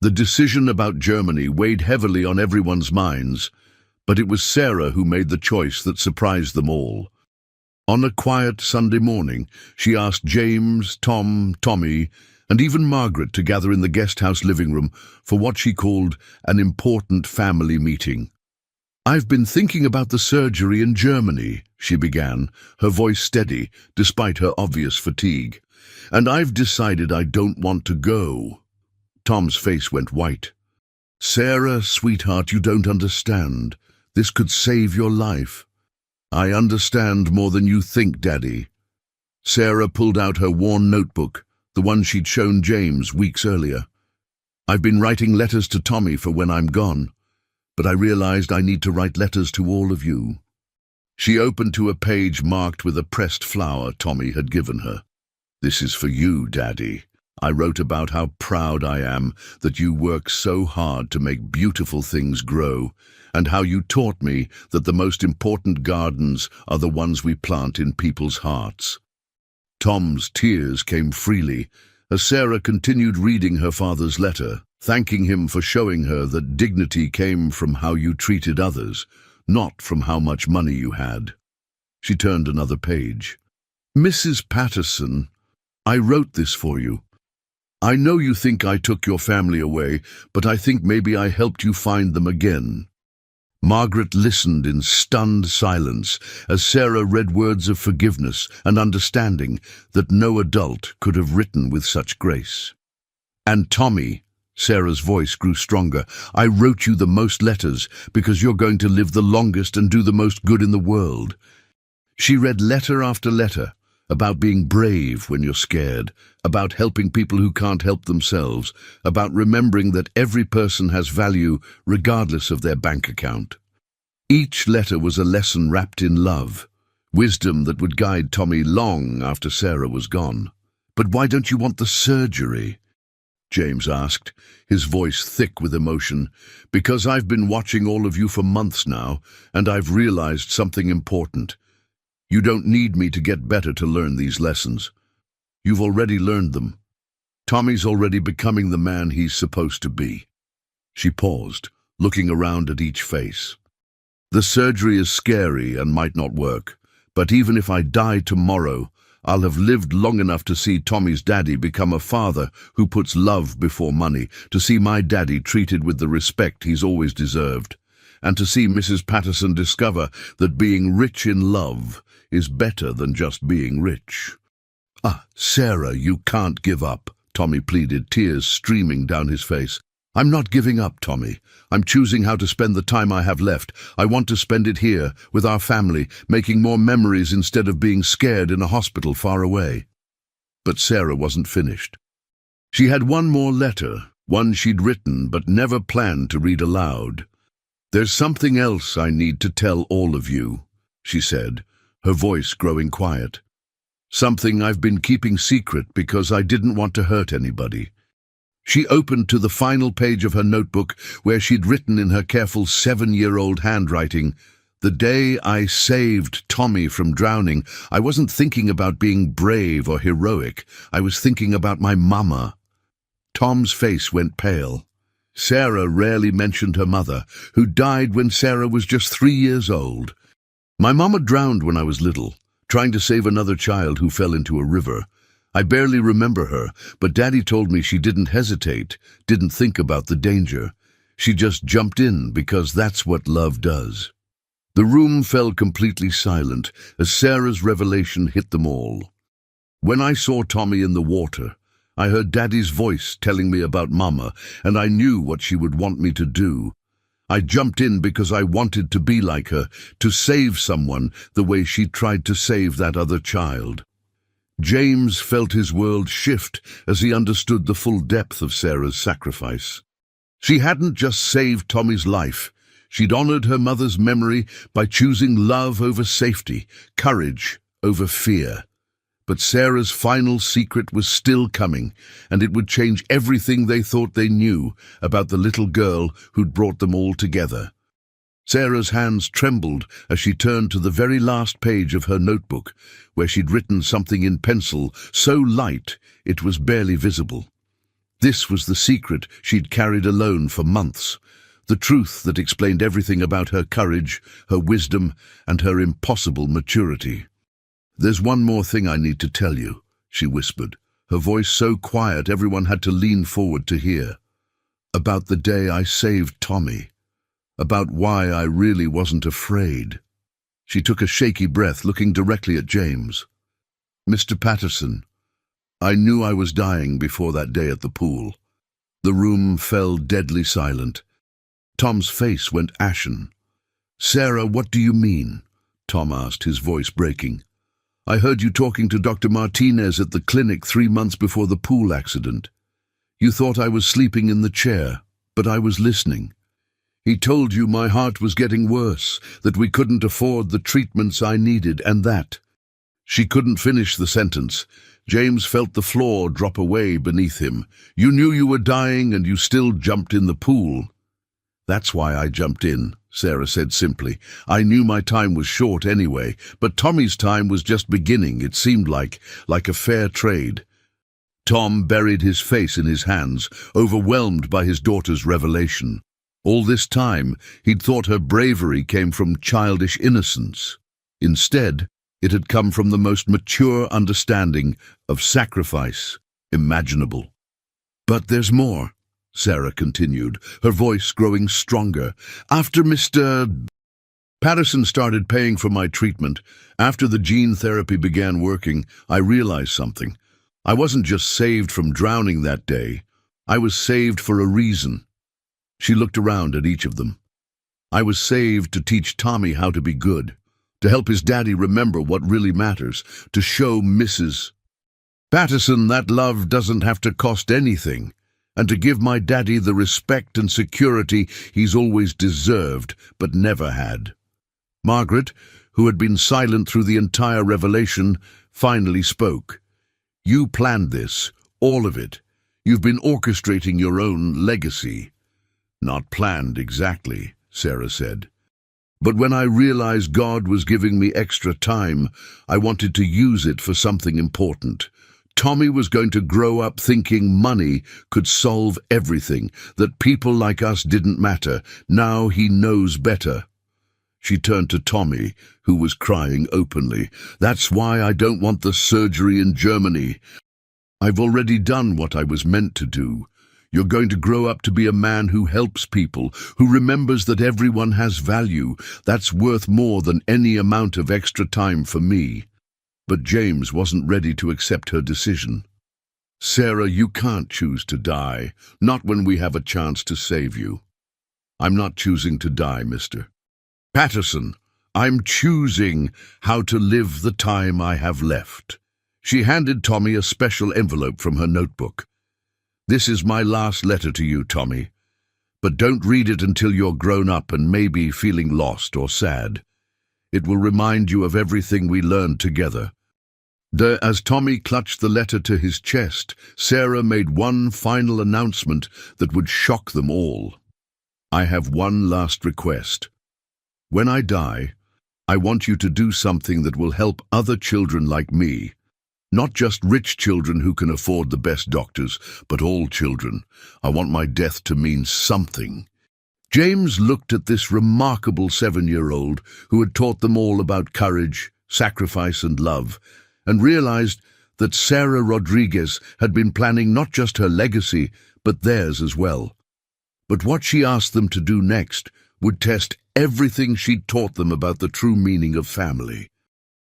The decision about Germany weighed heavily on everyone's minds, but it was Sarah who made the choice that surprised them all. On a quiet Sunday morning, she asked James, Tom, Tommy, and even Margaret to gather in the guest house living room for what she called an important family meeting. "I've been thinking about the surgery in Germany," she began, her voice steady despite her obvious fatigue. "And I've decided I don't want to go." Tom's face went white. "Sarah, sweetheart, you don't understand. This could save your life." "I understand more than you think, Daddy." Sarah pulled out her worn notebook, the one she'd shown James weeks earlier. "I've been writing letters to Tommy for when I'm gone, but I realized I need to write letters to all of you." She opened to a page marked with a pressed flower Tommy had given her. "This is for you, Daddy. I wrote about how proud I am that you work so hard to make beautiful things grow, and how you taught me that the most important gardens are the ones we plant in people's hearts." Tom's tears came freely as Sarah continued reading her father's letter, thanking him for showing her that dignity came from how you treated others, not from how much money you had. She turned another page. "Mrs. Patterson, I wrote this for you. I know you think I took your family away, but I think maybe I helped you find them again." Margaret listened in stunned silence as Sarah read words of forgiveness and understanding that no adult could have written with such grace. "And Tommy," Sarah's voice grew stronger, "I wrote you the most letters because you're going to live the longest and do the most good in the world." She read letter after letter, about being brave when you're scared, about helping people who can't help themselves, about remembering that every person has value regardless of their bank account. Each letter was a lesson wrapped in love, wisdom that would guide Tommy long after Sarah was gone. "But why don't you want the surgery?" James asked, his voice thick with emotion. "Because I've been watching all of you for months now, and I've realized something important. You don't need me to get better to learn these lessons. You've already learned them. Tommy's already becoming the man he's supposed to be." She paused, looking around at each face. "The surgery is scary and might not work, but even if I die tomorrow, I'll have lived long enough to see Tommy's daddy become a father who puts love before money, to see my daddy treated with the respect he's always deserved, and to see Mrs. Patterson discover that being rich in love is better than just being rich." "Ah, Sarah, you can't give up," Tommy pleaded, tears streaming down his face. "I'm not giving up, Tommy. I'm choosing how to spend the time I have left. I want to spend it here, with our family, making more memories instead of being scared in a hospital far away." But Sarah wasn't finished. She had one more letter, one she'd written but never planned to read aloud. "There's something else I need to tell all of you," she said, her voice growing quiet. "Something I've been keeping secret because I didn't want to hurt anybody." She opened to the final page of her notebook where she'd written in her careful 7-year-old handwriting, "The day I saved Tommy from drowning, I wasn't thinking about being brave or heroic. I was thinking about my mama." Tom's face went pale. Sarah rarely mentioned her mother, who died when Sarah was just 3 years old. "My mama drowned when I was little, trying to save another child who fell into a river. I barely remember her, but Daddy told me she didn't hesitate, didn't think about the danger. She just jumped in because that's what love does." The room fell completely silent as Sarah's revelation hit them all. "When I saw Tommy in the water, I heard Daddy's voice telling me about Mama, and I knew what she would want me to do. I jumped in because I wanted to be like her, to save someone the way she tried to save that other child." James felt his world shift as he understood the full depth of Sarah's sacrifice. She hadn't just saved Tommy's life. She'd honored her mother's memory by choosing love over safety, courage over fear. But Sarah's final secret was still coming, and it would change everything they thought they knew about the little girl who'd brought them all together. Sarah's hands trembled as she turned to the very last page of her notebook, where she'd written something in pencil so light it was barely visible. This was the secret she'd carried alone for months, the truth that explained everything about her courage, her wisdom, and her impossible maturity. "There's one more thing I need to tell you," she whispered, her voice so quiet everyone had to lean forward to hear. "About the day I saved Tommy. about why I really wasn't afraid. She took a shaky breath, looking directly at James. Mr. Patterson, I knew I was dying before that day at the pool. The room fell deadly silent. Tom's face went ashen. Sarah, what do you mean? Tom asked, his voice breaking. I heard you talking to Dr. Martinez at the clinic 3 months before the pool accident. You thought I was sleeping in the chair, but I was listening. He told you my heart was getting worse, that we couldn't afford the treatments I needed, and that. She couldn't finish the sentence. James felt the floor drop away beneath him. You knew you were dying and you still jumped in the pool. That's why I jumped in, Sarah said simply. I knew my time was short anyway, but Tommy's time was just beginning, it seemed like a fair trade. Tom buried his face in his hands, overwhelmed by his daughter's revelation. All this time, he'd thought her bravery came from childish innocence. Instead, it had come from the most mature understanding of sacrifice imaginable. But there's more, Sarah continued, her voice growing stronger. After Mr. Patterson started paying for my treatment, after the gene therapy began working, I realized something. I wasn't just saved from drowning that day. I was saved for a reason. She looked around at each of them. I was saved to teach Tommy how to be good, to help his daddy remember what really matters, to show Mrs. Patterson that love doesn't have to cost anything, and to give my daddy the respect and security he's always deserved but never had. Margaret, who had been silent through the entire revelation, finally spoke. You planned this, all of it. You've been orchestrating your own legacy. Not planned exactly, Sarah said. But when I realized God was giving me extra time, I wanted to use it for something important. Tommy was going to grow up thinking money could solve everything, that people like us didn't matter. Now he knows better. She turned to Tommy, who was crying openly. That's why I don't want the surgery in Germany. I've already done what I was meant to do. You're going to grow up to be a man who helps people, who remembers that everyone has value. That's worth more than any amount of extra time for me. But James wasn't ready to accept her decision. Sarah, you can't choose to die, not when we have a chance to save you. I'm not choosing to die, Mr. Patterson. I'm choosing how to live the time I have left. She handed Tommy a special envelope from her notebook. This is my last letter to you, Tommy. But don't read it until you're grown up and maybe feeling lost or sad. It will remind you of everything we learned together. As Tommy clutched the letter to his chest, Sarah made one final announcement that would shock them all. I have one last request. When I die, I want you to do something that will help other children like me. Not just rich children who can afford the best doctors, but all children. I want my death to mean something. James looked at this remarkable 7-year-old who had taught them all about courage, sacrifice, and love, and realized that Sarah Rodriguez had been planning not just her legacy, but theirs as well. But what she asked them to do next would test everything she'd taught them about the true meaning of family.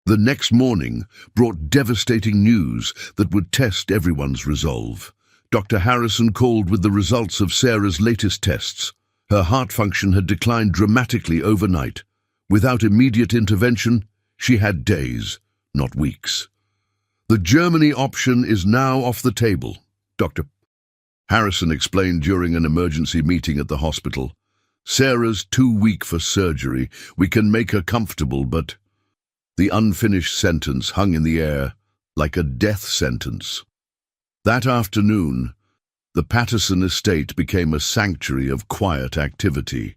The next morning brought devastating news that would test everyone's resolve. Dr. Harrison called with the results of Sarah's latest tests. Her heart function had declined dramatically overnight. Without immediate intervention, she had days, not weeks. The Germany option is now off the table, Dr. Harrison explained during an emergency meeting at the hospital. Sarah's too weak for surgery. We can make her comfortable, but... The unfinished sentence hung in the air like a death sentence. That afternoon, the Patterson estate became a sanctuary of quiet activity.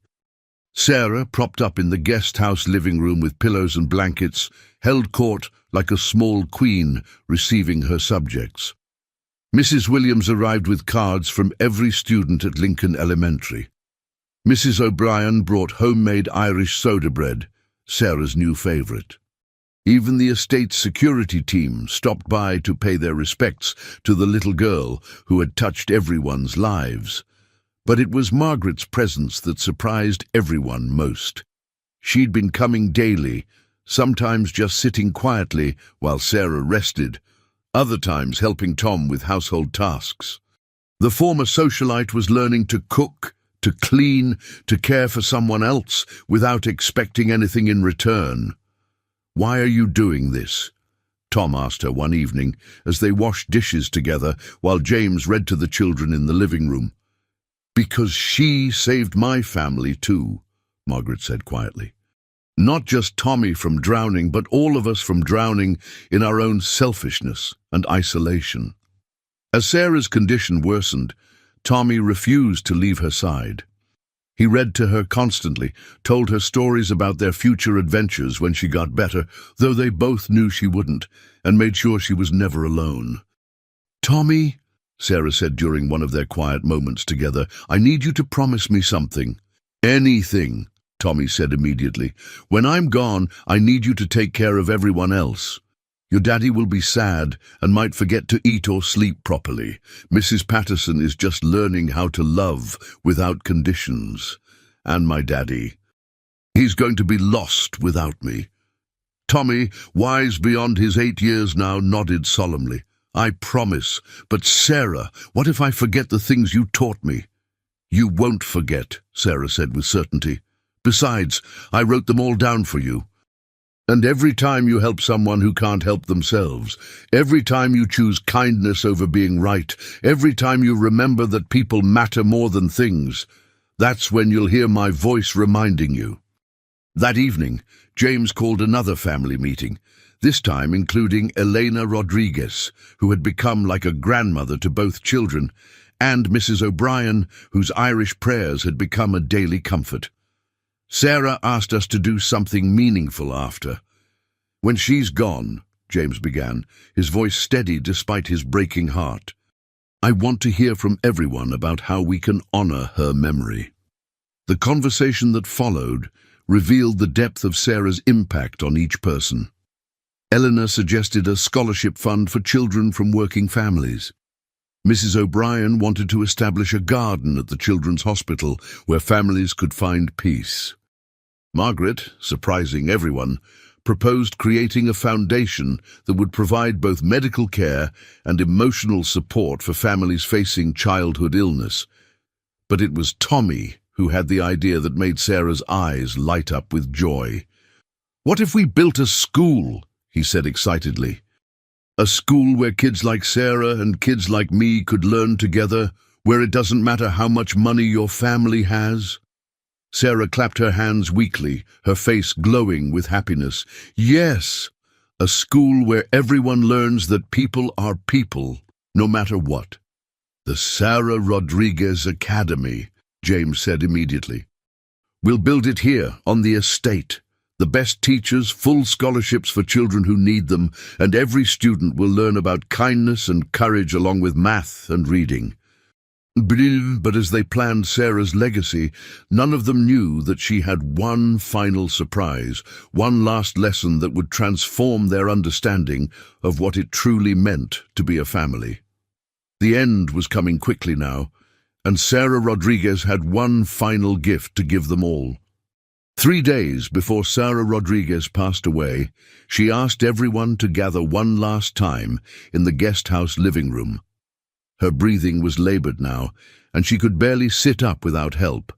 Sarah, propped up in the guest house living room with pillows and blankets, held court like a small queen receiving her subjects. Mrs. Williams arrived with cards from every student at Lincoln Elementary. Mrs. O'Brien brought homemade Irish soda bread, Sarah's new favorite. Even the estate's security team stopped by to pay their respects to the little girl who had touched everyone's lives. But it was Margaret's presence that surprised everyone most. She'd been coming daily, sometimes just sitting quietly while Sarah rested, other times helping Tom with household tasks. The former socialite was learning to cook, to clean, to care for someone else without expecting anything in return. "Why are you doing this?" Tom asked her one evening as they washed dishes together while James read to the children in the living room. "Because she saved my family too," Margaret said quietly. "Not just Tommy from drowning, but all of us from drowning in our own selfishness and isolation." As Sarah's condition worsened, Tommy refused to leave her side. He read to her constantly, told her stories about their future adventures when she got better, though they both knew she wouldn't, and made sure she was never alone. "Tommy," Sarah said during one of their quiet moments together, "I need you to promise me something." "Anything," Tommy said immediately. "When I'm gone, I need you to take care of everyone else. Your daddy will be sad and might forget to eat or sleep properly. Mrs. Patterson is just learning how to love without conditions. And my daddy. He's going to be lost without me." Tommy, wise beyond his 8 years now, nodded solemnly. "I promise. But Sarah, what if I forget the things you taught me?" "You won't forget," Sarah said with certainty. "Besides, I wrote them all down for you. And every time you help someone who can't help themselves, every time you choose kindness over being right, every time you remember that people matter more than things, that's when you'll hear my voice reminding you." That evening, James called another family meeting, this time including Elena Rodriguez, who had become like a grandmother to both children, and Mrs. O'Brien, whose Irish prayers had become a daily comfort. "Sarah asked us to do something meaningful after. When she's gone," James began, his voice steady despite his breaking heart, "I want to hear from everyone about how we can honor her memory." The conversation that followed revealed the depth of Sarah's impact on each person. Eleanor suggested a scholarship fund for children from working families. Mrs. O'Brien wanted to establish a garden at the children's hospital where families could find peace. Margaret, surprising everyone, proposed creating a foundation that would provide both medical care and emotional support for families facing childhood illness. But it was Tommy who had the idea that made Sarah's eyes light up with joy. "What if we built a school?" he said excitedly. "A school where kids like Sarah and kids like me could learn together, where it doesn't matter how much money your family has." Sarah clapped her hands weakly, her face glowing with happiness. "Yes, a school where everyone learns that people are people, no matter what." "The Sarah Rodriguez Academy," James said immediately. "We'll build it here, on the estate. The best teachers, full scholarships for children who need them, and every student will learn about kindness and courage along with math and reading." But as they planned Sarah's legacy, none of them knew that she had one final surprise, one last lesson that would transform their understanding of what it truly meant to be a family. The end was coming quickly now, and Sarah Rodriguez had one final gift to give them all. 3 days before Sarah Rodriguez passed away, she asked everyone to gather one last time in the guest house living room. Her breathing was labored now, and she could barely sit up without help,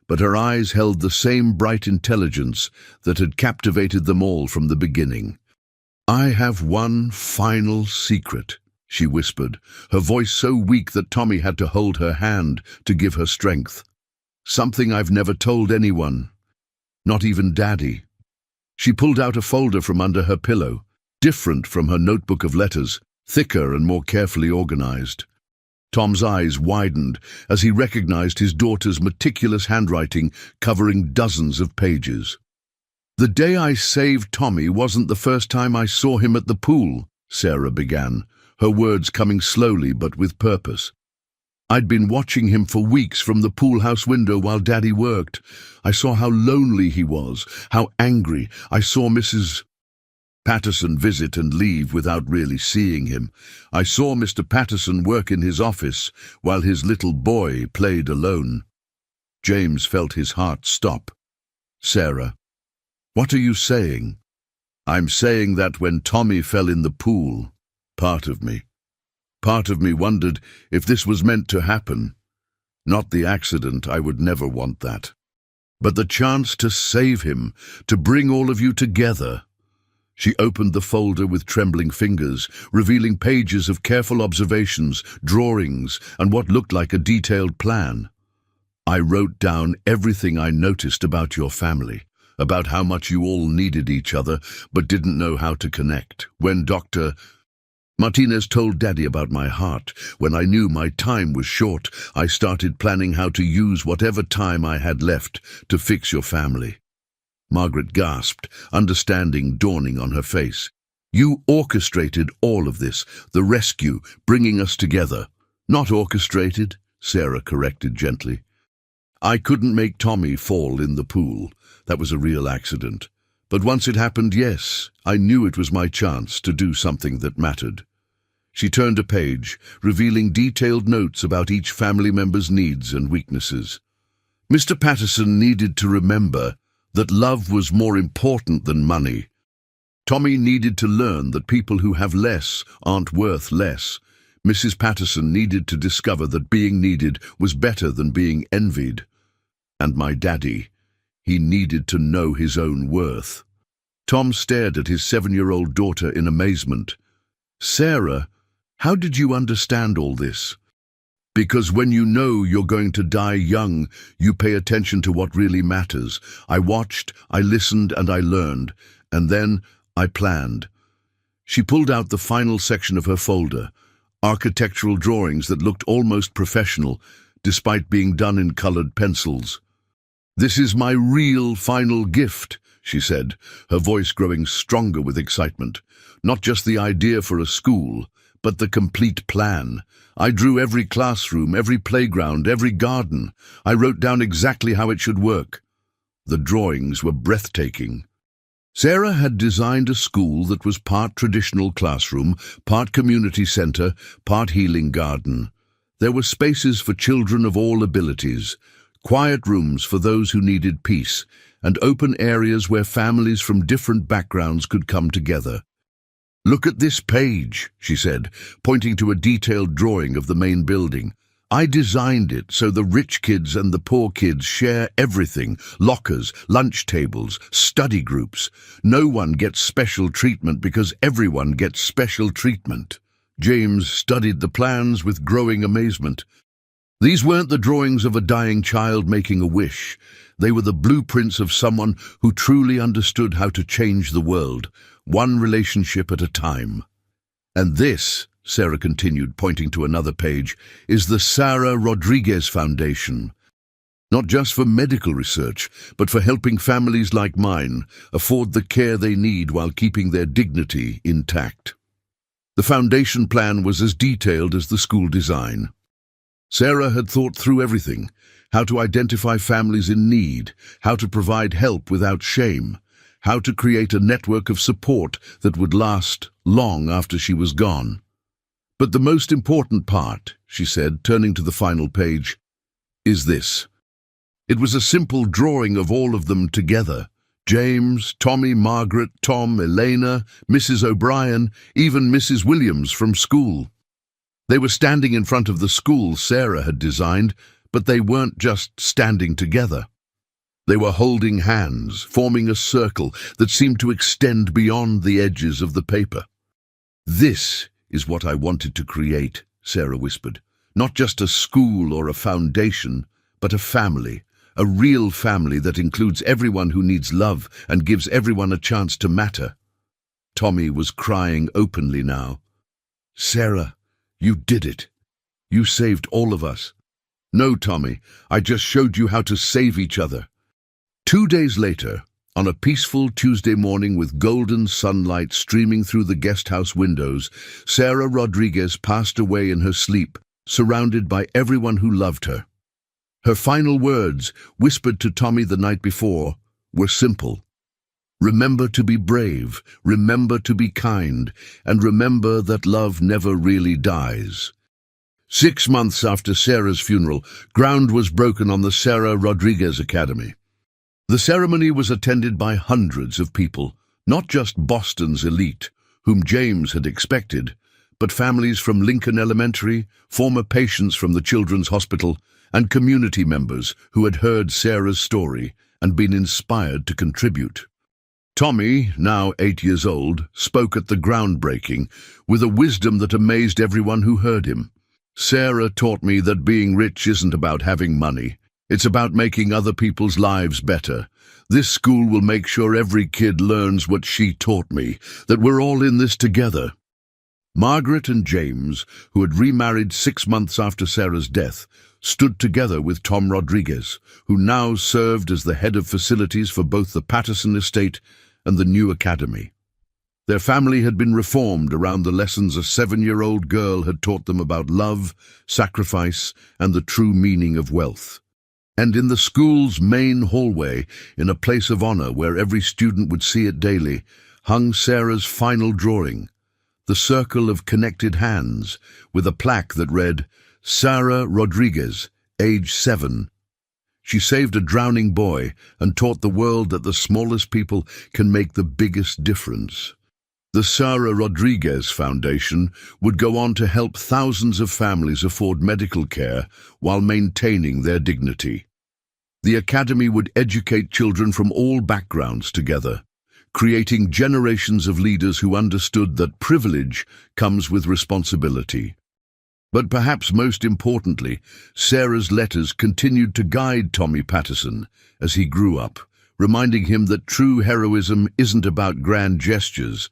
but her eyes held the same bright intelligence that had captivated them all from the beginning. "I have one final secret," she whispered, her voice so weak that Tommy had to hold her hand to give her strength. "Something I've never told anyone, not even Daddy." She pulled out a folder from under her pillow, different from her notebook of letters, thicker and more carefully organized. Tom's eyes widened as he recognized his daughter's meticulous handwriting covering dozens of pages. "The day I saved Tommy wasn't the first time I saw him at the pool," Sarah began, her words coming slowly but with purpose. "I'd been watching him for weeks from the pool house window while Daddy worked. I saw how lonely he was, how angry. I saw Mrs. Patterson visit and leave without really seeing him. I saw Mr. Patterson work in his office while his little boy played alone. James felt his heart stop. Sarah, what are you saying? I'm saying that when Tommy fell in the pool, part of me wondered if this was meant to happen. Not the accident, I would never want that. But the chance to save him, to bring all of you together. She opened the folder with trembling fingers, revealing pages of careful observations, drawings, and what looked like a detailed plan. I wrote down everything I noticed about your family, about how much you all needed each other, but didn't know how to connect. When Dr. Martinez told Daddy about my heart, when I knew my time was short, I started planning how to use whatever time I had left to fix your family. Margaret gasped, understanding dawning on her face. You orchestrated all of this, the rescue, bringing us together. Not orchestrated, Sarah corrected gently. I couldn't make Tommy fall in the pool. That was a real accident. But once it happened, yes, I knew it was my chance to do something that mattered. She turned a page, revealing detailed notes about each family member's needs and weaknesses. Mr. Patterson needed to remember that love was more important than money. Tommy needed to learn that people who have less aren't worth less. Mrs. Patterson needed to discover that being needed was better than being envied. And my daddy, he needed to know his own worth. Tom stared at his 7-year-old daughter in amazement. Sarah, how did you understand all this? Because when you know you're going to die young, you pay attention to what really matters. I watched, I listened, and I learned. And then I planned. She pulled out the final section of her folder, architectural drawings that looked almost professional, despite being done in colored pencils. This is my real final gift, she said, her voice growing stronger with excitement. Not just the idea for a school, but the complete plan. I drew every classroom, every playground, every garden. I wrote down exactly how it should work. The drawings were breathtaking. Sarah had designed a school that was part traditional classroom, part community center, part healing garden. There were spaces for children of all abilities, quiet rooms for those who needed peace, and open areas where families from different backgrounds could come together. Look at this page, she said, pointing to a detailed drawing of the main building. I designed it so the rich kids and the poor kids share everything, lockers, lunch tables, study groups. No one gets special treatment because everyone gets special treatment. James studied the plans with growing amazement. These weren't the drawings of a dying child making a wish. They were the blueprints of someone who truly understood how to change the world, one relationship at a time. And this, Sarah continued, pointing to another page, is the Sarah Rodriguez Foundation. Not just for medical research, but for helping families like mine afford the care they need while keeping their dignity intact. The foundation plan was as detailed as the school design. Sarah had thought through everything, how to identify families in need, how to provide help without shame, how to create a network of support that would last long after she was gone. But the most important part, she said, turning to the final page, is this. It was a simple drawing of all of them together. James, Tommy, Margaret, Tom, Elena, Mrs. O'Brien, even Mrs. Williams from school. They were standing in front of the school Sarah had designed, but they weren't just standing together. They were holding hands, forming a circle that seemed to extend beyond the edges of the paper. This is what I wanted to create, Sarah whispered. Not just a school or a foundation, but a family, a real family that includes everyone who needs love and gives everyone a chance to matter. Tommy was crying openly now. Sarah, you did it. You saved all of us. No, Tommy, I just showed you how to save each other. 2 days later, on a peaceful Tuesday morning with golden sunlight streaming through the guest house windows, Sarah Rodriguez passed away in her sleep, surrounded by everyone who loved her. Her final words, whispered to Tommy the night before, were simple. Remember to be brave, remember to be kind, and remember that love never really dies. 6 months after Sarah's funeral, ground was broken on the Sarah Rodriguez Academy. The ceremony was attended by hundreds of people, not just Boston's elite, whom James had expected, but families from Lincoln Elementary, former patients from the Children's Hospital, and community members who had heard Sarah's story and been inspired to contribute. Tommy, now 8 years old, spoke at the groundbreaking with a wisdom that amazed everyone who heard him. Sarah taught me that being rich isn't about having money. It's about making other people's lives better. This school will make sure every kid learns what she taught me, that we're all in this together. Margaret and James, who had remarried 6 months after Sarah's death, stood together with Tom Rodriguez, who now served as the head of facilities for both the Patterson estate and the new academy. Their family had been reformed around the lessons a 7-year-old girl had taught them about love, sacrifice, and the true meaning of wealth. And in the school's main hallway, in a place of honor where every student would see it daily, hung Sarah's final drawing, the circle of connected hands, with a plaque that read, "Sarah Rodriguez, age 7. She saved a drowning boy and taught the world that the smallest people can make the biggest difference." The Sarah Rodriguez Foundation would go on to help thousands of families afford medical care while maintaining their dignity. The academy would educate children from all backgrounds together, creating generations of leaders who understood that privilege comes with responsibility. But perhaps most importantly, Sarah's letters continued to guide Tommy Patterson as he grew up, reminding him that true heroism isn't about grand gestures.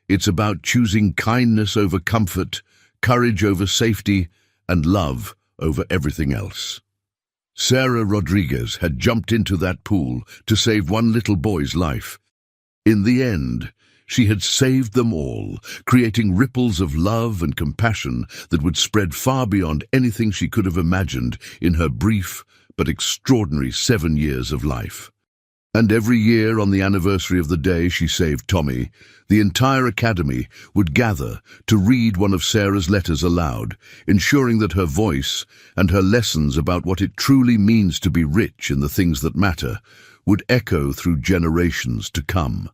It's about choosing kindness over comfort, courage over safety, and love over everything else. Sarah Rodriguez had jumped into that pool to save one little boy's life. In the end, she had saved them all, creating ripples of love and compassion that would spread far beyond anything she could have imagined in her brief but extraordinary 7 years of life. And every year on the anniversary of the day she saved Tommy, the entire academy would gather to read one of Sarah's letters aloud, ensuring that her voice and her lessons about what it truly means to be rich in the things that matter would echo through generations to come.